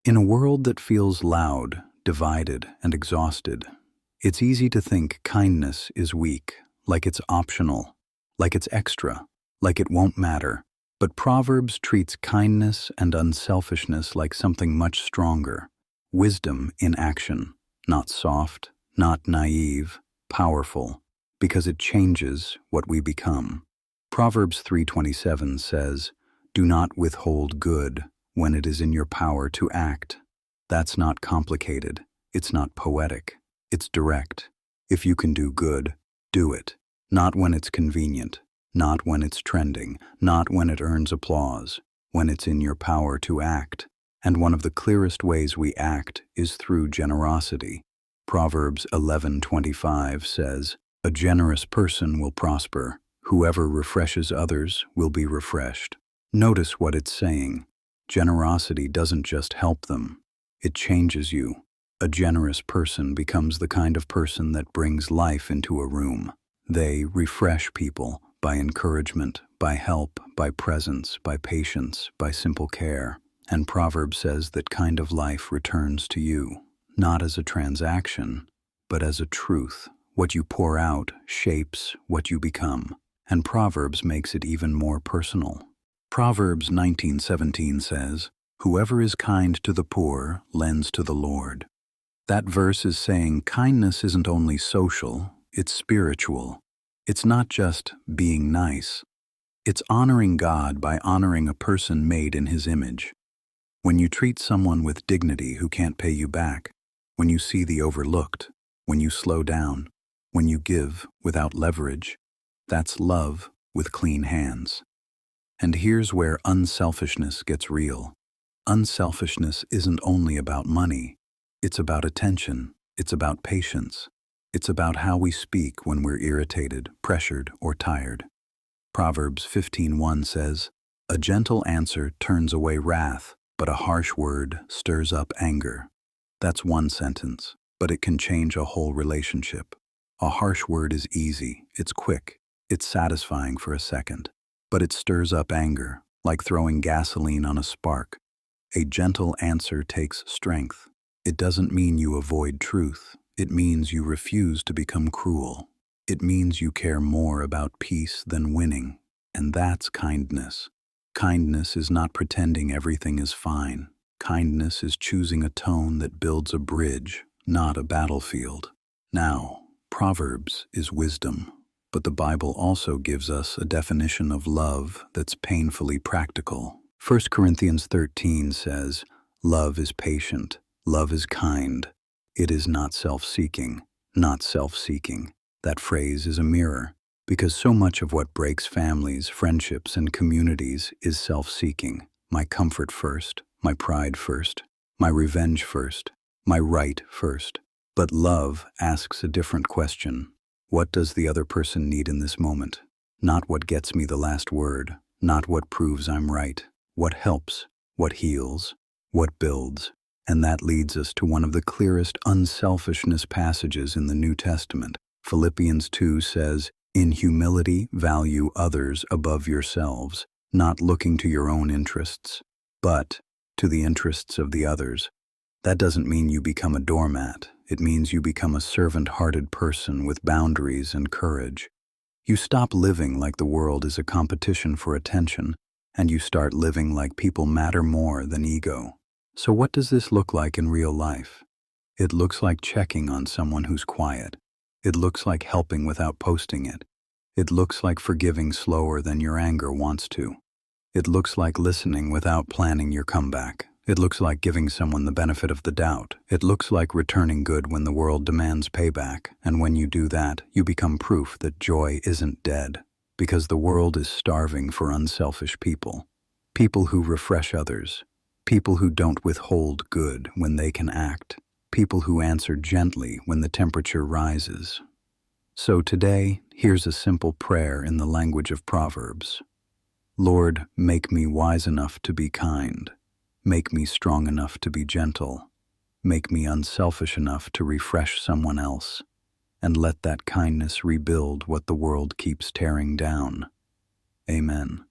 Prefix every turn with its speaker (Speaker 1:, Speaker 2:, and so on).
Speaker 1: In a world that feels loud, divided, and exhausted, it's easy to think kindness is weak, like it's optional, like it's extra, like it won't matter. But Proverbs treats kindness and unselfishness like something much stronger. Wisdom in action, not soft, not naive, powerful, because it changes what we become. Proverbs 3:27 says, "Do not withhold good when it is in your power to act." That's not complicated. It's not poetic. It's direct. If you can do good, do it. Not when it's convenient. Not when it's trending. Not when it earns applause. When it's in your power to act. And one of the clearest ways we act is through generosity. Proverbs 11:25 says, "A generous person will prosper. Whoever refreshes others will be refreshed." Notice what it's saying. Generosity doesn't just help them. It changes you. A generous person becomes the kind of person that brings life into a room. They refresh people by encouragement, by help, by presence, by patience, by simple care. And Proverbs says that kind of life returns to you, not as a transaction, but as a truth. What you pour out shapes what you become. And Proverbs makes it even more personal. Proverbs 19:17 says, "Whoever is kind to the poor lends to the Lord." That verse is saying kindness isn't only social, it's spiritual. It's not just being nice. It's honoring God by honoring a person made in His image. When you treat someone with dignity who can't pay you back, when you see the overlooked, when you slow down, when you give without leverage, that's love with clean hands. And here's where unselfishness gets real. Unselfishness isn't only about money. It's about attention. It's about patience. It's about how we speak when we're irritated, pressured, or tired. Proverbs 15:1 says, "A gentle answer turns away wrath, but a harsh word stirs up anger." That's one sentence, but it can change a whole relationship. A harsh word is easy, it's quick, it's satisfying for a second, but it stirs up anger, like throwing gasoline on a spark. A gentle answer takes strength. It doesn't mean you avoid truth. It means you refuse to become cruel. It means you care more about peace than winning. And that's kindness. Kindness is not pretending everything is fine. Kindness is choosing a tone that builds a bridge, not a battlefield. Now, Proverbs is wisdom, but the Bible also gives us a definition of love that's painfully practical. 1 Corinthians 13 says, "Love is patient. Love is kind. It is not self-seeking, not self-seeking." That phrase is a mirror, because so much of what breaks families, friendships, and communities is self-seeking. My comfort first, my pride first, my revenge first, my right first. But love asks a different question. What does the other person need in this moment? Not what gets me the last word, not what proves I'm right. What helps, what heals, what builds. And that leads us to one of the clearest unselfishness passages in the New Testament. Philippians 2 says, "In humility value others above yourselves, not looking to your own interests, but to the interests of the others." That doesn't mean you become a doormat. It means you become a servant-hearted person with boundaries and courage. You stop living like the world is a competition for attention, and you start living like people matter more than ego. So what does this look like in real life? It looks like checking on someone who's quiet. It looks like helping without posting it. It looks like forgiving slower than your anger wants to. It looks like listening without planning your comeback. It looks like giving someone the benefit of the doubt. It looks like returning good when the world demands payback. And when you do that, you become proof that joy isn't dead, because the world is starving for unselfish people. People who refresh others. People who don't withhold good when they can act. People who answer gently when the temperature rises. So today, here's a simple prayer in the language of Proverbs. Lord, make me wise enough to be kind. Make me strong enough to be gentle. Make me unselfish enough to refresh someone else. And let that kindness rebuild what the world keeps tearing down. Amen.